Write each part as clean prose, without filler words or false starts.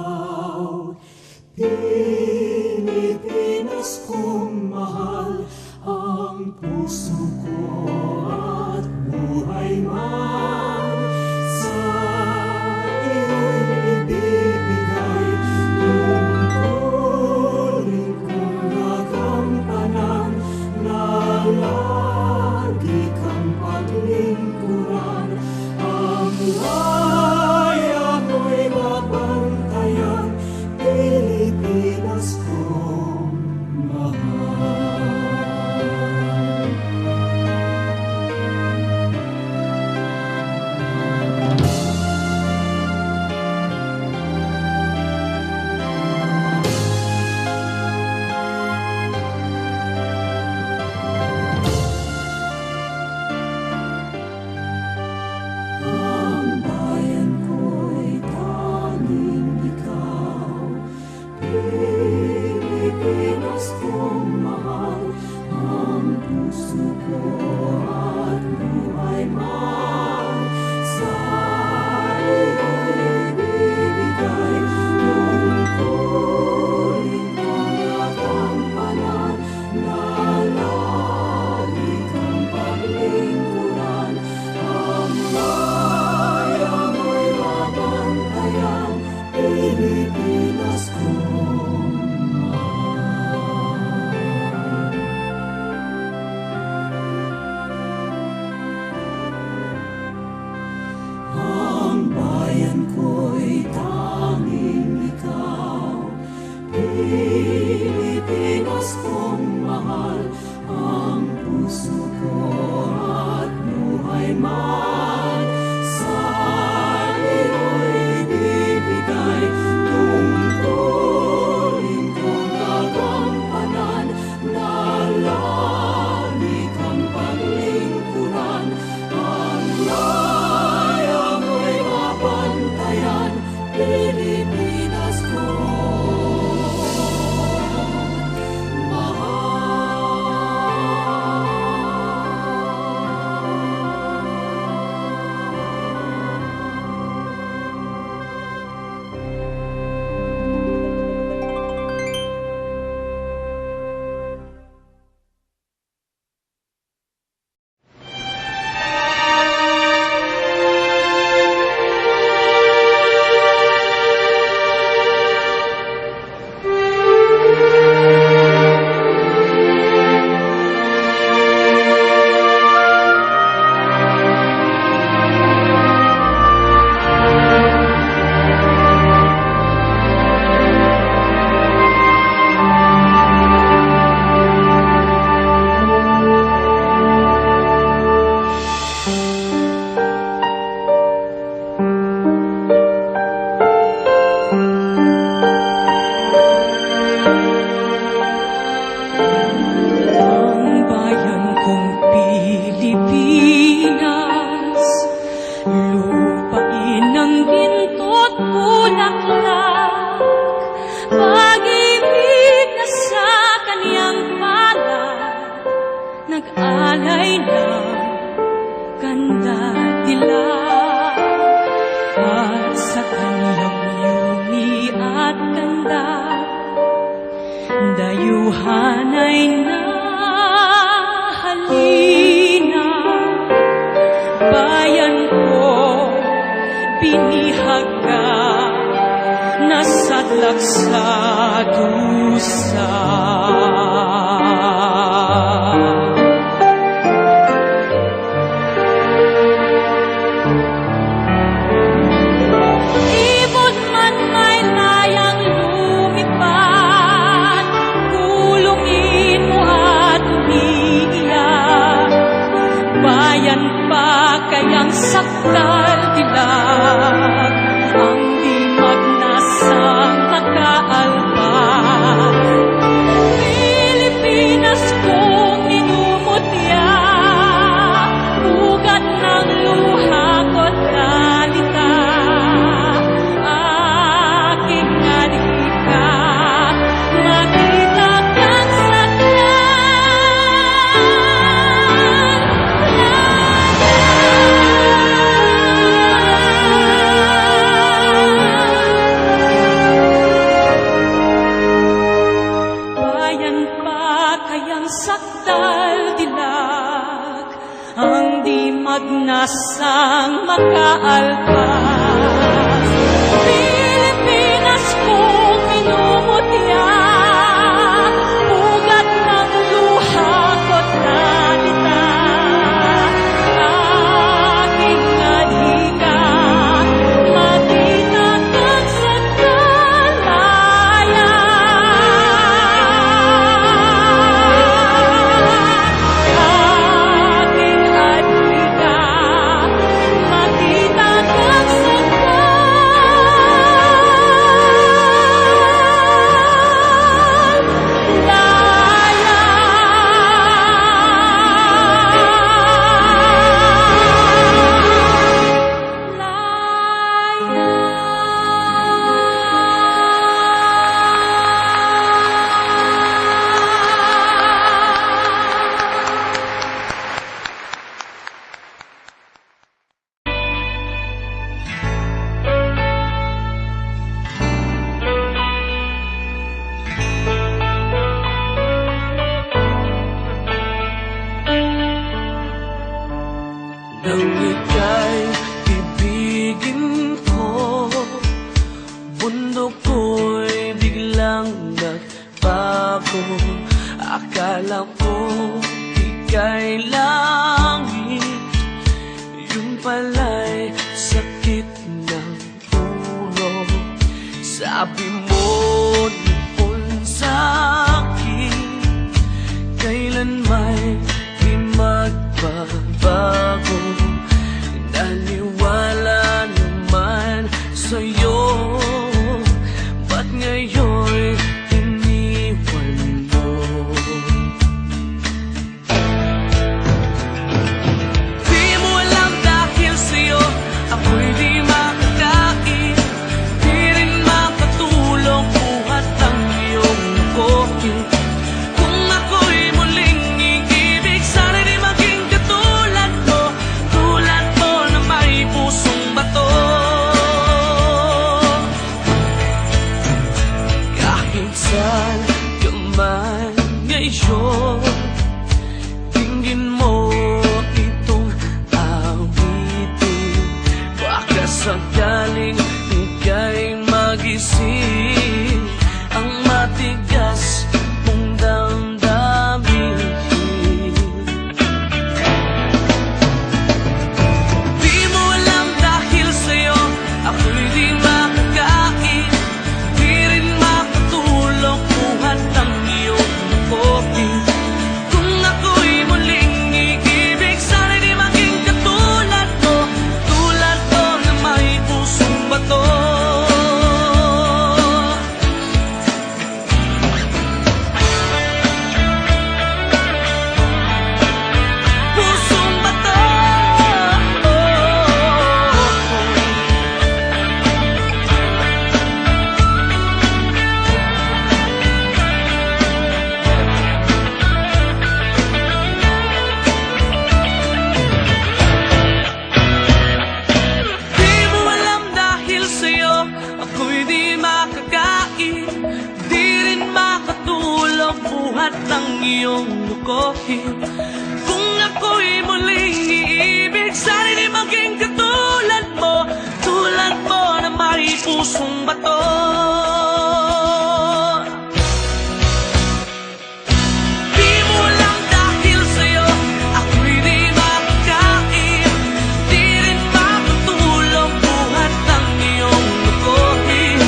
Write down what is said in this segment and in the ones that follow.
ikaw. Pilipinas kong mahal, ang puso ko at buhay man sa iyo'y ibibigay. Tungkulin kong nagampanan na lagi kang paglingkuran. Ang laya mo'y mabantayan, Pilipinas kong mahal. Ang bayan ko'y tanging ikaw, Pilipinas kong mahal, ang puso ko at buhay man sa iyo'y ibibigay. Tungkulin kong nagampanan na lagi kang paglingkuran. Ang laya mo'y mabantayan, Pilipinas kong mahal. Ang bayan ko'y tanging ikaw, Pilipinas kong mahal, ang puso ko at buhay man sa iyo'y ibibigay. Tungkulin kong nagampanan na lagi kang paglingkuran. Ang laya mo'y mabantayan, Pilipinas kong ang bayan kong Pilipinas, lupain ng ginto't bulaklak, pag-ibig na sa kaniyang palad, nag-alay ng ganda-dilag, at sa kaniyang yumi at ganda, dayuhan ay nahalina. Bayan ko, binihag ka, nasadlak sa dusa. Ibon man may layang lumipad, kulungin mo at umiiyak. Bayan pa kayang sakdal dilag, ang dimag na sa makaalpas. Pilipinas kong minumutya, ugat ng luha ko't dalita. Aking nalika, makita kang saklan. paalpas. Pilipinas kong minumutya, ugat ng luha ko't nalita. Aking alika, matinagag sa kalaya. Aking alika, matinagag sa Nang ika'y ibigin ko, bundok ko'y biglang nagbago. Akala ko ika'y langit, yun pala'y sakit ng ulo. Sabi mo noon sa'kin, kailan may di magbabago. Naniwala naman sa'yo, ba't ngayon iniwan mo? Di mo alam dahil sa'yo ako'y di makakain, di rin makatulong buhat ang iyong koki. Kung ako'y muling iibig, sana'y di maging katulad mo, tulad mo na may pusong bato. Kahit saan ka man ngayon, tingin mo itong awitin. Baka sakaling ika'y magising ang matigas mong damdamin. Di mo alam dahil sa'yo ako'y di makakain, di rin makatulong buhat ang iyong kopi. Kung ako'y muling iibig, sana'y di maging katulad mo, tulad mo na may pusong bato. Pusong bato. Di mo alam dahil sa'yo ako'y di makakain, di rin makatulong buhat ng iyong lukohin. Kung ako'y muling iibig, sana'y di maging katulad mo, tulad mo na may pusong bato. Di mo alam dahil sa'yo ako'y di makakain, di rin makatulong buhat ng iyong lukohin.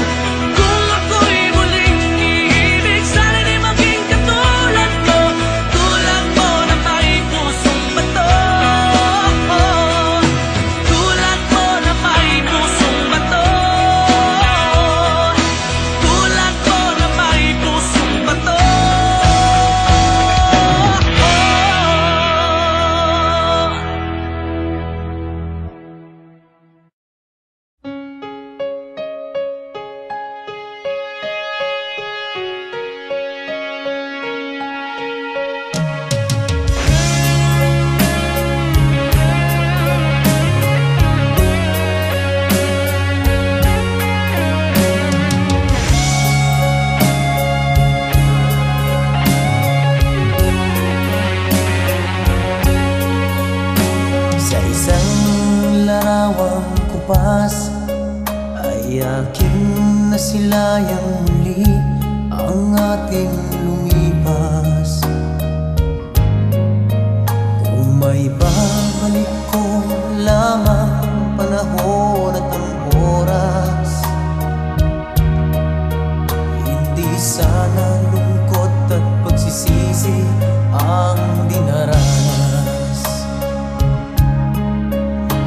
Kung ako'y muling iibig, sana'y di maging katulad mo, tulad mo na may pusong bato. Tulad wakas ay aking nasilayang muli ang ating lumipas. Kung may babalik ko lamang ang panahon at ang oras, hindi sana lungkot at pagsisisi ang dinaranas.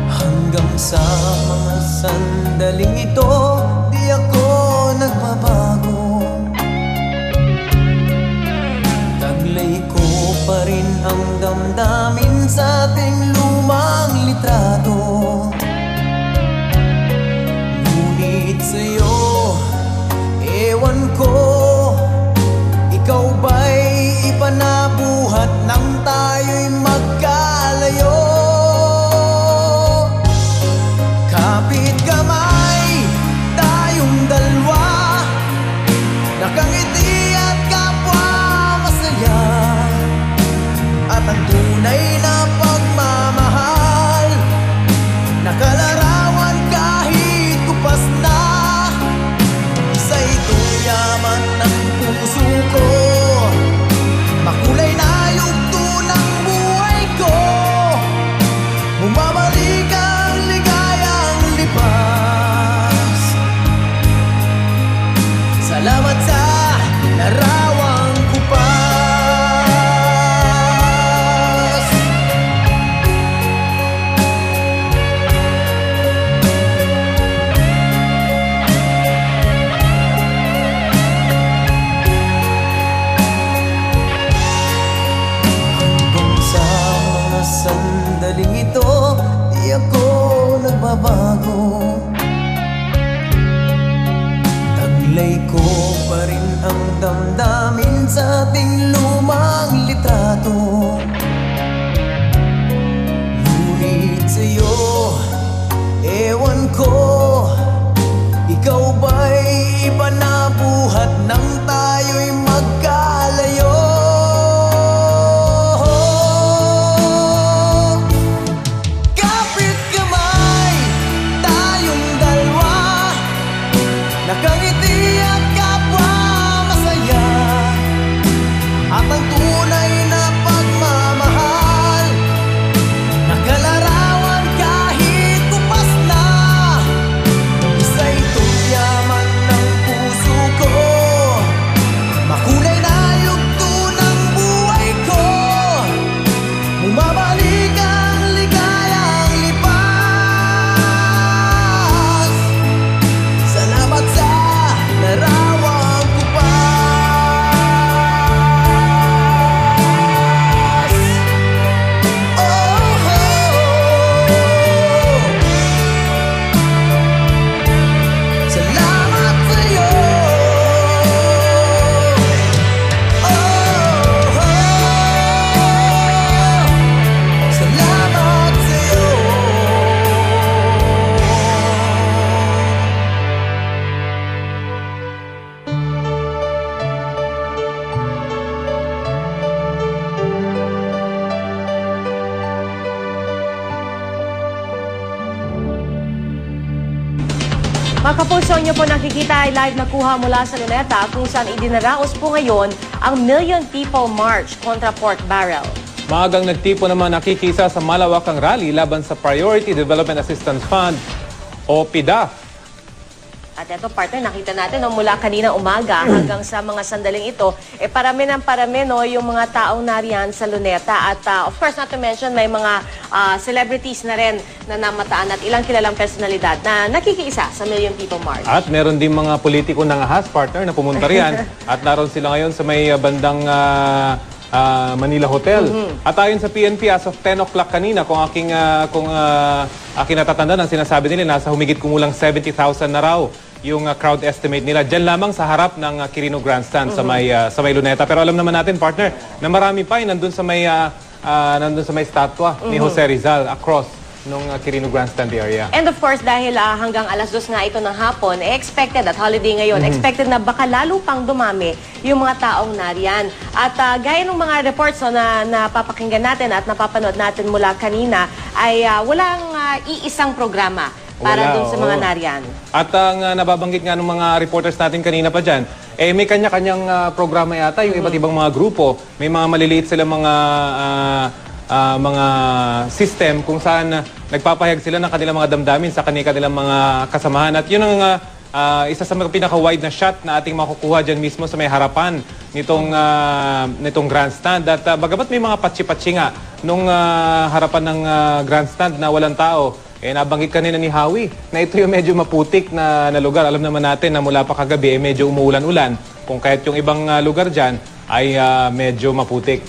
Hanggang sa mga sandaling ito, di ako nagbabago. Taglay ko pa rin ang damdamin sa ating lumang litrato. Ngunit sa'yo, ewan ko, ikaw ba'y iba na buhat nang tayo'y magkalayo? Kapit kamay, tayong dalawa, nakangiti at kapwa masaya. At ang tunay na pagmamahal, nakalarawan kahit kupas na. Isa itong yaman ng puso ko, makulay na yugto ng buhay ko. Bumabalik ang ligayang lipas. Salamat sa larawang kupas. Hanggang sa mga sandaling ito, di ako nagbabago. Taglay ko pa rin ang damdamin sa ating lumang litrato. Ngunit sa'yo, ewan ko, ikaw ba'y iba na buhat nang tayo'y magkalayo? Kapit kamay, tayong dalawa, nakangiti at kapwa masaya. At ang tunay na pagmamahal, nakalarawan kahit kupas na. Isa itong yaman ng puso ko, makulay na yugto ng buhay ko. Bumabalik ang ligayang lipas. Salamat sa larawang kupas. Oh, salamat sa'yo. Salamat sa'yo. Mga kapuso, nyo po nakikita ay live na kuha mula sa Luneta kung saan idinaraos po ngayon ang Million People March kontra pork barrel. Maagang nagtipo naman nakikisa sa malawakang rally laban sa Priority Development Assistance Fund o PDAF. At ito, partner, nakita natin no, mula kanina umaga hanggang sa mga sandaling ito, parami ng parami no, yung mga taong nariyan sa Luneta. At of course, not to mention, may mga celebrities na rin na namataan at ilang kilalang personalidad na nakikiisa sa Million People March. At meron din mga politiko ng ahas, partner, na pumunta riyan. At naroon sila ngayon sa may bandang Manila Hotel. At ayon sa PNP, as of 10 o'clock kanina, kung aking natatandaan, ang sinasabi nila, nasa humigit kumulang 70,000 na raw yung crowd estimate nila dyan lamang sa harap ng Quirino Grandstand sa may Luneta. Pero alam naman natin, partner, na marami pa nandun sa may statwa ni Jose Rizal across nung Quirino Grandstand area. And of course, dahil hanggang alas 2 nga ito ng hapon, expected at holiday ngayon, expected na baka lalo pang dumami yung mga taong nariyan. At gaya ng mga reports na napapakinggan natin at napapanood natin mula kanina, ay walang iisang programa para Wala, dun sa mga oo. nariyan. At ang nababanggit nga ng mga reporters natin kanina pa dyan, may kanya-kanyang programa yata, yung iba't ibang mga grupo. May mga maliliit silang mga system kung saan nagpapahayag sila ng kanilang mga damdamin sa kanilang mga kasamahan. At yun ang isa sa mga pinaka-wide na shot na ating makukuha dyan mismo sa may harapan nitong grandstand. At bagamat may mga patsi-patsi nga nung harapan ng grandstand na walang tao, nabanggit kanina ni Howie na ito yung medyo maputik na lugar. Alam naman natin na mula pa kagabi medyo umuulan-ulan. Kung kahit yung ibang lugar dyan ay medyo maputik.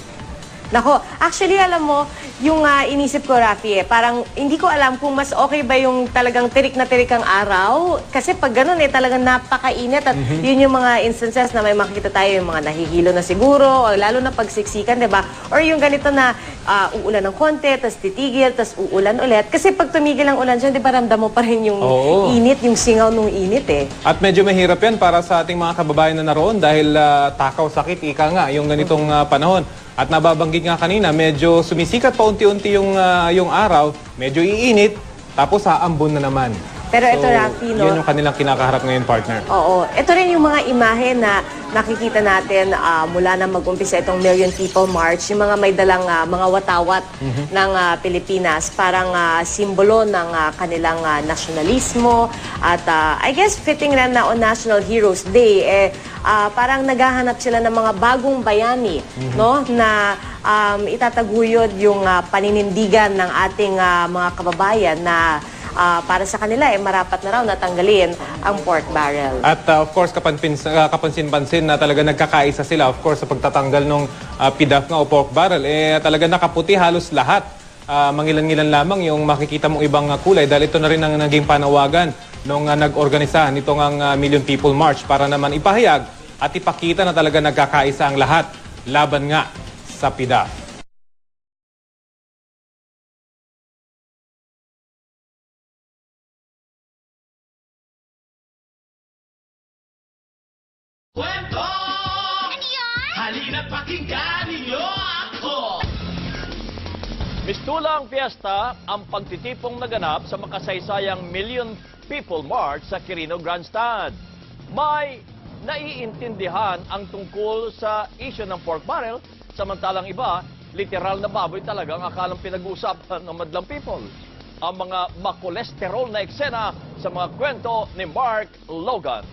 Nako, actually alam mo, yung inisip ko, Rafi, parang hindi ko alam kung mas okay ba yung talagang tirik na tirik ang araw. Kasi pag ganun talagang napakainit at yun yung mga instances na may makikita tayo yung mga nahihilo na siguro, o lalo na pagsiksikan, di ba? Or yung ganito na uulan ng konti, tas titigil, tas uulan ulit. Kasi pag tumigil ang ulan dyan, di ba ramdam mo pa rin yung init, yung singaw nung init At medyo mahirap yan para sa ating mga kababayan na naroon dahil takaw, sakit, ika nga, yung ganitong panahon. At nababanggit nga kanina, medyo sumisikat pa unti-unti yung araw, medyo iinit, tapos aambon na naman. Pero ito, Rafi, no? Yun yung kanilang kinakaharap ngayon, partner. Oo. Ito rin yung mga imahe na nakikita natin mula na mag-umpisa itong Million People March, yung mga may dalang mga watawat ng Pilipinas, parang simbolo ng kanilang nasyonalismo. At I guess fitting rin na on National Heroes Day, parang naghahanap sila ng mga bagong bayani, no? Na itataguyod yung paninindigan ng ating mga kababayan na para sa kanila, marapat na raw natanggalin ang pork barrel. At of course, kapansin-pansin na talaga nagkakaisa sila, of course, sa pagtatanggal ng PDAF nga o pork barrel, talaga nakaputi halos lahat. Mangilan-ngilan lamang yung makikita mong ibang kulay dahil ito na rin ang naging panawagan nung nag-organisa nitong ang Million People March para naman ipahayag at ipakita na talaga nagkakaisa ang lahat laban nga sa PDAF. Kwento! Ano yan? Halina't pakinggan ninyo ako! Mistulang piyesta ang pagtitipong naganap sa makasaysayang Million People March sa Quirino Grandstand. May naiintindihan ang tungkol sa issue ng pork barrel, samantalang iba, literal na baboy talagang akalang pinag-uusapan ng madlang people. Ang mga makolesterol na eksena sa mga kwento ni Mark Logan.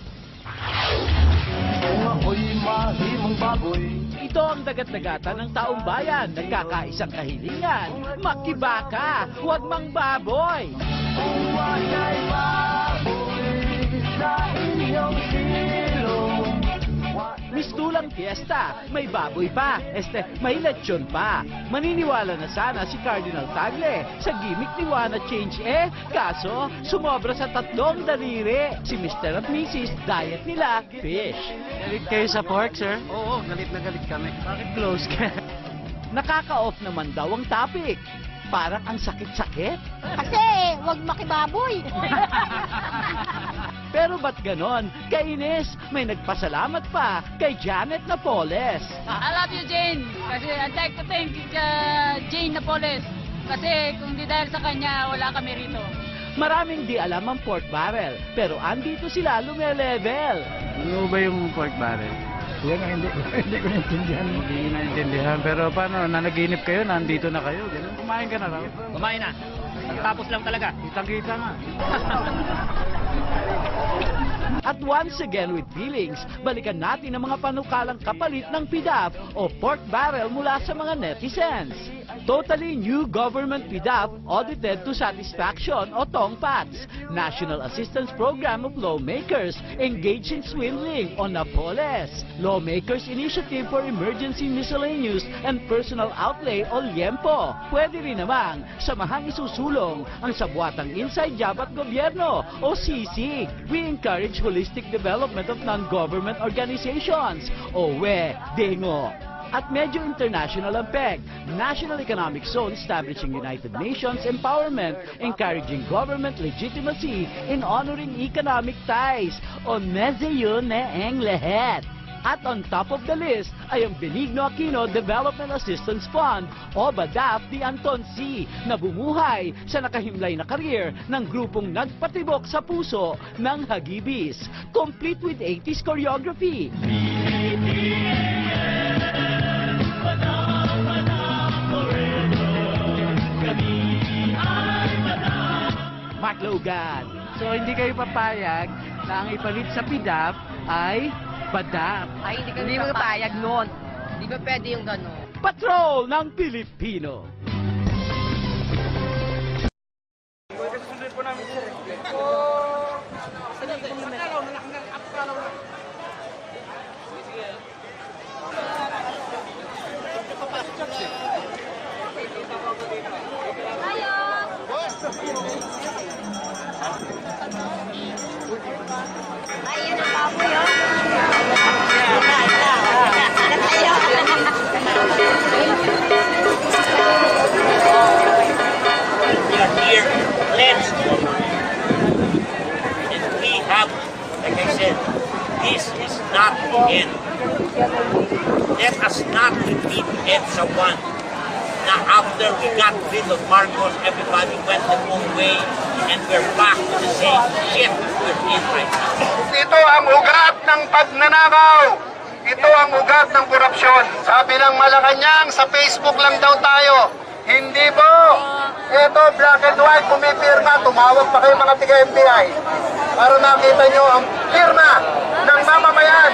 Ito ang dagat-dagatan ng taong bayan. Nagkakaisang kahilingan. Makibaka, huwag mang baboy. Mistulang piyesta, may baboy pa, may lechon pa. Maniniwala na sana si Cardinal Tagle sa gimmick ni Wanna Change kaso sumobra sa 3 daliri. Si Mr. at Mrs. diet nila, fish. Galit kayo sa pork, sir? Oo, galit na galit kami. Bakit close ka? Nakaka-off naman daw ang topic. Parang ang sakit-sakit. Kasi, wag makibaboy. Pero ba't ganon? Kainis, may nagpasalamat pa kay Janet Napoles. I love you, Jane. Kasi I'd like to thank Jane Napoles. Kasi kung di dahil sa kanya, wala kami rito. Maraming di alam ang pork barrel, pero andito sila lume-level. Ano ba yung pork barrel? Yan ang hindi ko naintindihan. Hindi ko naintindihan. Pero paano, nanaginip kayo, nandito na kayo. Ganun, kumain ka na raw. Kumain na. Tapos lang talaga. Kitang-kita nga. At once again with feelings, balikan natin ang mga panukalang kapalit ng PDAF o pork barrel mula sa mga netizens. Totally new government PDAF audited to satisfaction o TONGPATS, National Assistance Program of Lawmakers engaged in swindling o NAPOLES, Lawmakers Initiative for Emergency Miscellaneous and Personal Outlay o LIEMPO. Pwede rin namang samahang isusulong ang Sabuatang Inside Job at Gobyerno o SISIG. We encourage holistic development of non-government organizations o WEDENGO. At medyo international ang PEG, National Economic Zone establishing United Nations empowerment, encouraging government legitimacy in honoring economic ties. O medyo yun na ang lahat. At on top of the list ay ang Benigno Aquino Development Assistance Fund o BADAF ni Anton C. na bumuhay sa nakahimlay na career ng grupong nagpatibok sa puso ng Hagibis, complete with 80s choreography. Mark Logan. So hindi kayo papayag na ang ipalit sa PDAP ay BADAF. Ay, hindi mo papayag nun. Hindi ba pwede yung gano'n? Patrol ng Pilipino. Ayun ang baboy, oh. We are here pledged. And we have, like I said, this is not the end. Let us not repeat EDSA 1. Now after we got rid of Marcos, everybody went their own way and we're back to the same shit we're in right now. Ito ang ugat ng pagnanakaw. Ito ang ugat ng korupsyon. Sabi ng Malacanang, sa Facebook lang daw tayo. Hindi po. Ito, black and white, pumipirma. Tumawag pa kayo mga tiga-MBI para makita nyo ang pirma ng mamamayan.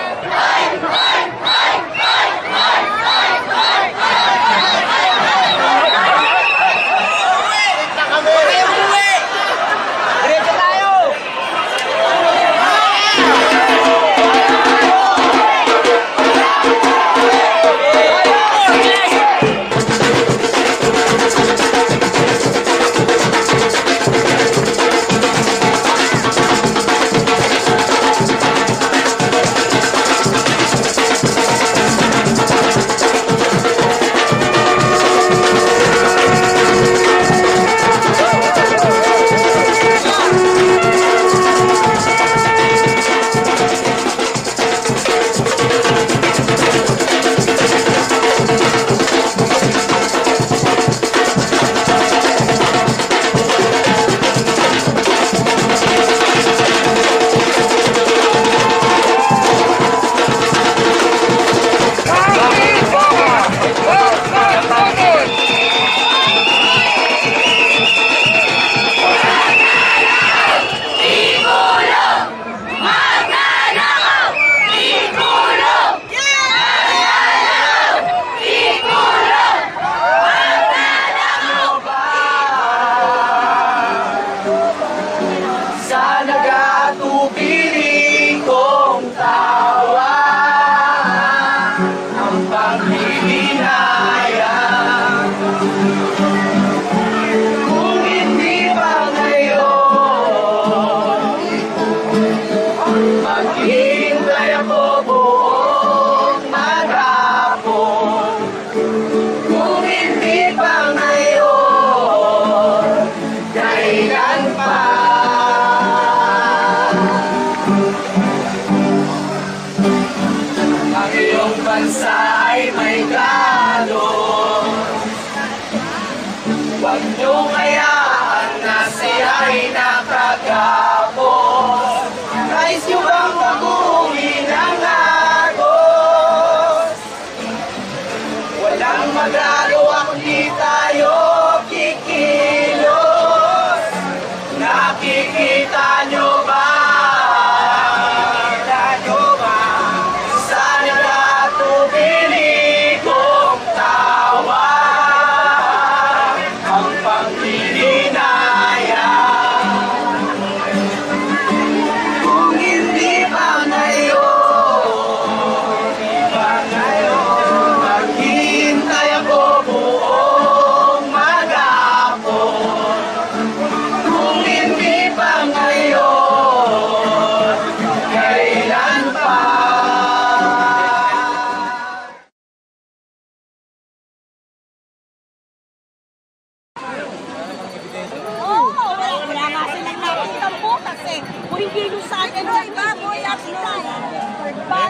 Hindi ko sa akin, ay baboy at itay.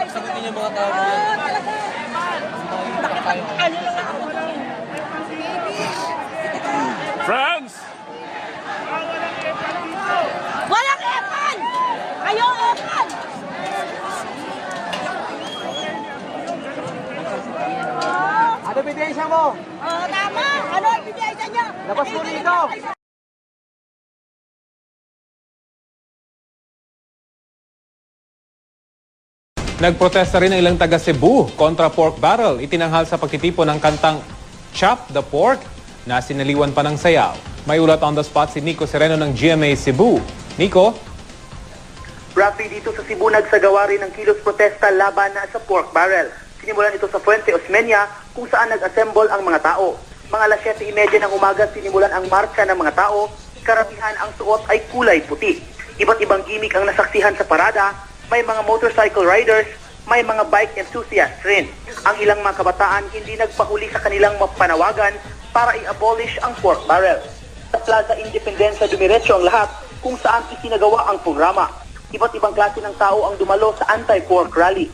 Sa kanila mga tao yan. Bakit ano lang ako? Friends! Walang epan! Ayaw epan! Ano bidensya mo? Tama! Ano ang bidensya niya? Labas mo dito! Nagprotesta rin ang ilang taga Cebu kontra pork barrel. Itinanghal sa pagtitipon ng kantang Chop the Pork na sinaliwan pa ng sayaw. May ulat on the spot si Nico Sereno ng GMA Cebu. Nico? Rafi, dito sa Cebu nagsagawa rin ng kilos protesta laban sa pork barrel. Sinimulan ito sa Fuente Osmeña kung saan nag-assemble ang mga tao. Mga alas 7:30 ng umaga sinimulan ang marcha ng mga tao. Karamihan ang suot ay kulay puti. Iba't ibang gimmick ang nasaksihan sa parada. May mga motorcycle riders, may mga bike enthusiasts rin. Ang ilang mga kabataan hindi nagpahuli sa kanilang panawagan para i-abolish ang pork barrel. Sa Plaza Independencia dumiretso ang lahat kung saan isinagawa ang programa. Iba't ibang klase ng tao ang dumalo sa anti-pork rally.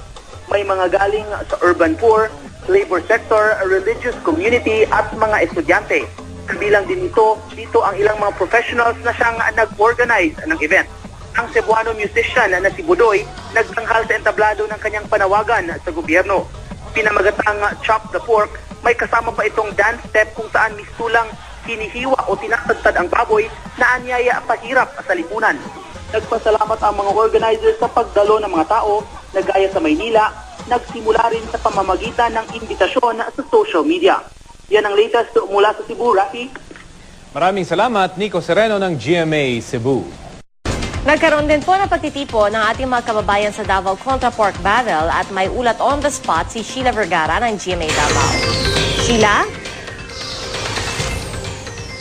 May mga galing sa urban poor, labor sector, religious community at mga estudyante. Kabilang din dito ang ilang mga professionals na siyang nag-organize ng event. Ang Cebuano musician na si Budoy nagtanghal sa entablado ng kanyang panawagan sa gobyerno. Pinamagatang Chop the Pork, may kasama pa itong dance step kung saan mistulang hinihiwa o tinatagtad ang baboy na anyaya pahirap sa lipunan. Nagpasalamat ang mga organizers sa pagdalo ng mga tao na gaya sa Maynila, nagsimula rin sa pamamagitan ng imbitasyon sa social media. Yan ang latest mula sa Cebu, Rafi. Maraming salamat, Nico Sereno ng GMA Cebu. Nagkaroon din po ng pagtitipon ng ating mga kababayan sa Davao kontra pork barrel at may ulat on the spot si Sheila Vergara ng GMA Davao. Sheila?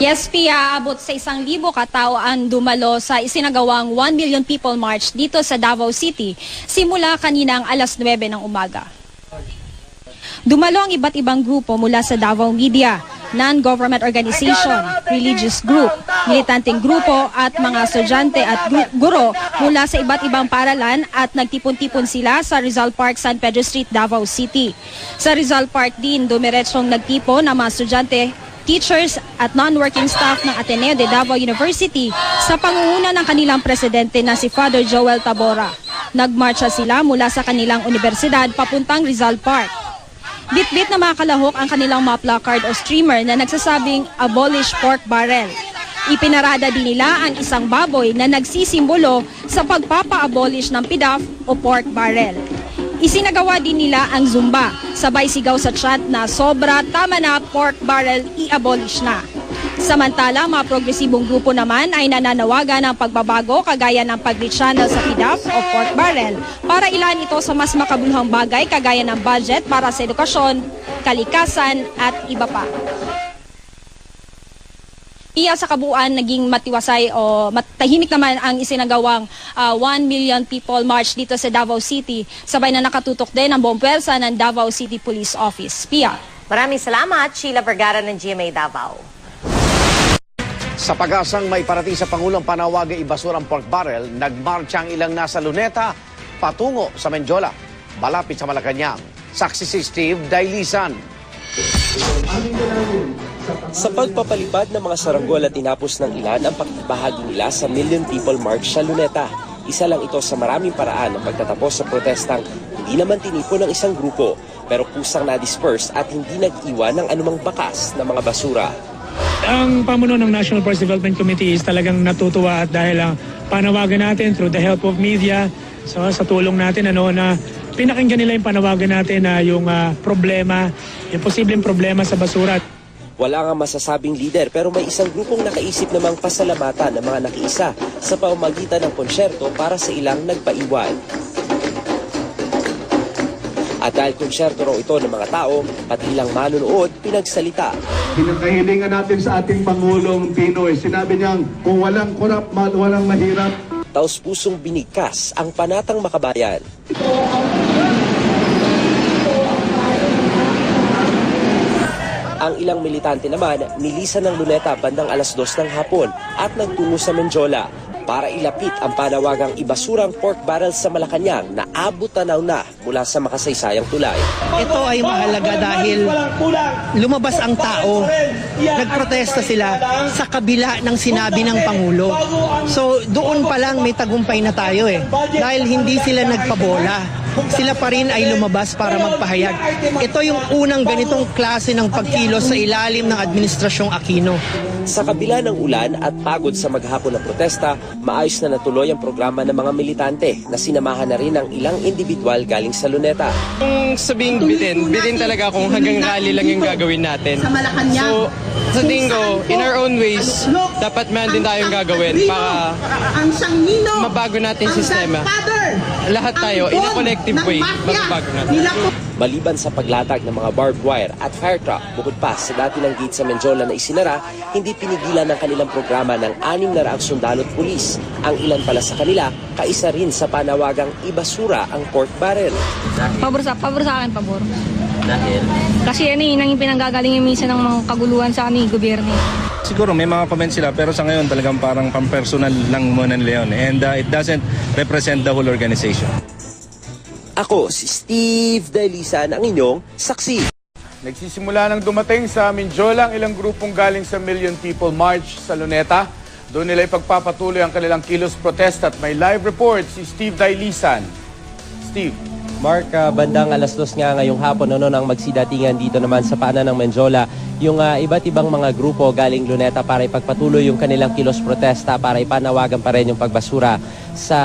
Yes, Pia, abot sa 1,000 katao ang dumalo sa isinagawang 1 Million People March dito sa Davao City simula kaninang alas 9 ng umaga. Dumalo ang iba't ibang grupo mula sa Davao Media, non-government organization, religious group, militanteng grupo at mga estudyante at guro mula sa iba't ibang paaralan at nagtipon-tipon sila sa Rizal Park, San Pedro Street, Davao City. Sa Rizal Park din, dumiretsong nagtipon ang mga estudyante, teachers at non-working staff ng Ateneo de Davao University sa pangunguna ng kanilang presidente na si Father Joel Tabora. Nagmarcha sila mula sa kanilang universidad papuntang Rizal Park. Bit-bit na mga kalahok ang kanilang mga placard o streamer na nagsasabing abolish pork barrel. Ipinarada din nila ang isang baboy na nagsisimbolo sa pagpapa-abolish ng PDAF o pork barrel. Isinagawa din nila ang Zumba, sabay sigaw sa chat na sobra, tama na, pork barrel, i-abolish na. Samantala, mga progresibong grupo naman ay nananawagan ng pagbabago kagaya ng pag-rechannel sa PDAF o pork barrel para ilaan ito sa mas makabuluhang bagay kagaya ng budget para sa edukasyon, kalikasan at iba pa. Iya sa kabuuan naging matiwasay o tahimik naman ang isinagawang 1 Million People March dito sa Davao City. Sabay na nakatutok din ang buong pwersa ng Davao City Police Office. Pia. Maraming salamat, Sheila Vergara ng GMA Davao. Sa pag-asang may parating sa Pangulong panawaga ibasura ang pork barrel, nagmarcha ang ilang nasa Luneta patungo sa Menjola, malapit sa Malacanang. Saksi si Steve Dailisan. Sa pagpapalipad ng mga saranggol at tinapos ng ilan ang pagbahagi nila sa Million People March sa Luneta. Isa lang ito sa maraming paraan ng pagtatapos sa protestang hindi naman tinipon ng isang grupo pero kusang na-disperse at hindi nag-iwan ng anumang bakas ng mga basura. Ang pamuno ng National Forest Development Committee is talagang natutuwa at dahil ang panawagan natin through the help of media, sa tulong natin na pinakinggan nila yung panawagan natin na yung problema, yung posibleng problema sa basura. Wala nga masasabing leader pero may isang grupong nakaisip namang pasalamatan ng mga nakiisa sa pamamagitan ng konsyerto para sa ilang nagpaiwan. At dahil konsyerto raw ito ng mga tao, pati ilang manunood, pinagsalita. Pinagkahilingan natin sa ating Pangulong Pinoy. Sinabi niyang kung walang korap, walang mahirap. Taos pusong binigkas ang panatang makabayan. Ang ilang militante naman nilisan ng Luneta bandang alas 2 ng hapon at nagtungo sa Menjola. para ilapit ang panawagang ibasurang pork barrel sa Malacanang na abot tanaw na mula sa makasaysayang tulay. Ito ay mahalaga dahil lumabas ang tao, nagprotesta sila sa kabila ng sinabi ng Pangulo. So doon pa lang may tagumpay na tayo dahil hindi sila nagpabola. Sila pa rin ay lumabas para magpahayag. Ito yung unang ganitong klase ng pagkilos sa ilalim ng Administrasyong Aquino. Sa kabila ng ulan at pagod sa maghapon na protesta, maayos na natuloy ang programa ng mga militante na sinamahan na rin ng ilang individual galing sa Luneta. Kung sabing bitin talaga kung hanggang rally lang yung gagawin natin. So, sa tingin ko, in our own ways, dapat meron din tayong gagawin para mabago natin sistema. Lahat tayo, in a collective way, magbabago natin. Maliban sa paglatag ng mga barbed wire at fire truck, bukod pa sa dati ng gate sa Menjola na isinara, hindi pinigilan ng kanilang programa ng 600 sundalo at pulis. Ang ilan pala sa kanila, kaisa rin sa panawagang ibasura ang pork barrel. Pabor sa akin, pabor. Dahil? Kasi yan yung pinanggagaling yung minsan ng mga kaguluhan sa aming gobyerno. Siguro may mga comments sila pero sa ngayon talagang parang pampersonal lang muna nila yun. And it doesn't represent the whole organization. Ako si Steve Dailisan, ang inyong saksi. Nagsisimula nang dumating sa Menjola ang ilang grupong galing sa Million People March sa Luneta. Doon nila ipagpapatuloy ang kanilang kilos protesta at may live report si Steve Dailisan. Steve. Mark, bandang alas 2 nga ngayong hapon nang magsidatingan dito naman sa paanan ng Menjola yung iba't ibang mga grupo galing Luneta para ipagpatuloy yung kanilang kilos protesta para ipanawagan pa rin yung pagbasura sa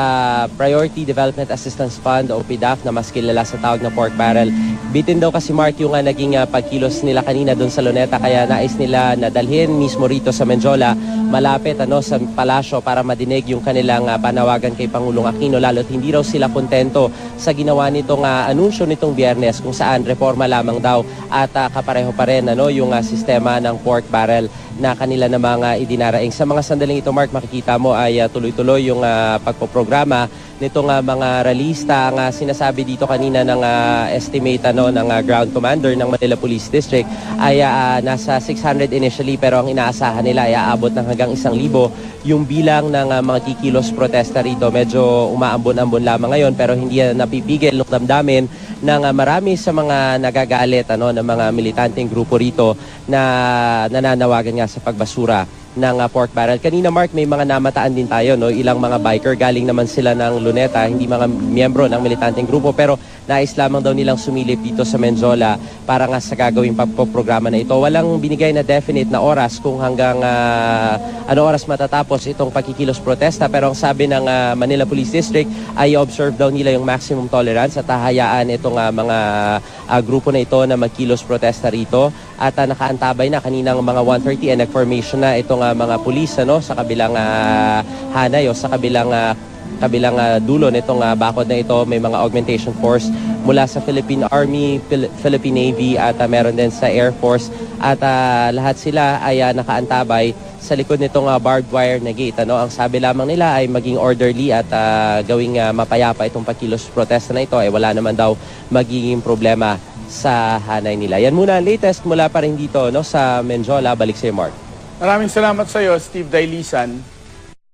Priority Development Assistance Fund o PDAF na mas kilala sa tawag na pork barrel. Bitin daw kasi Mark yung naging pagkilos nila kanina doon sa Luneta kaya nais nila na dalhin mismo rito sa Menjola malapit sa palasyo para madinig yung kanilang panawagan kay Pangulong Aquino lalo't hindi raw sila kontento sa ginawa nitong anunsyo nitong Biyernes kung saan reforma lamang daw at kapareho pa rin yung sistema ng pork barrel na kanila namang idinaraing. Sa mga sandaling ito, Mark, makikita mo ay tuloy-tuloy yung pagpoprograma nitong mga ralista. Ang sinasabi dito kanina ng estimate ng ground commander ng Manila Police District ay nasa 600 initially pero ang inaasahan nila ay aabot ng hanggang 1,000 yung bilang ng mga kikilos protesta rito. Medyo umaambon-ambon lamang ngayon pero hindi napipigil ng damdamin ng marami sa mga nagagalit ng mga militanteng grupo rito na nananawagan nga sa pagbasura ng pork barrel. Kanina, Mark, may mga namataan din tayo, ilang mga biker, galing naman sila ng Luneta, hindi mga miyembro ng militanteng grupo, pero nais lamang daw nilang sumilip dito sa Menjola para nga sa gagawing pagpoprograma na ito. Walang binigay na definite na oras kung hanggang ano oras matatapos itong pagkikilos protesta, pero ang sabi ng Manila Police District ay observe daw nila yung maximum tolerance at hahayaan itong mga grupo na ito na magkilos protesta rito at nakaantabay na kaninang mga 1:30 and nag-formation na itong mga pulis sa kabilang hanay o sa kabilang dulo nitong bakod na ito. May mga augmentation force mula sa Philippine Army, Philippine Navy at meron din sa Air Force at lahat sila ay nakaantabay sa likod nitong barbed wire na gate. Ang sabi lamang nila ay maging orderly at gawing mapayapa itong pagkilos protesta na ito ay wala naman daw magiging problema sa hanay nila. Yan muna ang latest mula pa rin dito sa Menjola. Balik sa iyo, Mark. Maraming salamat sa iyo, Steve Dailisan.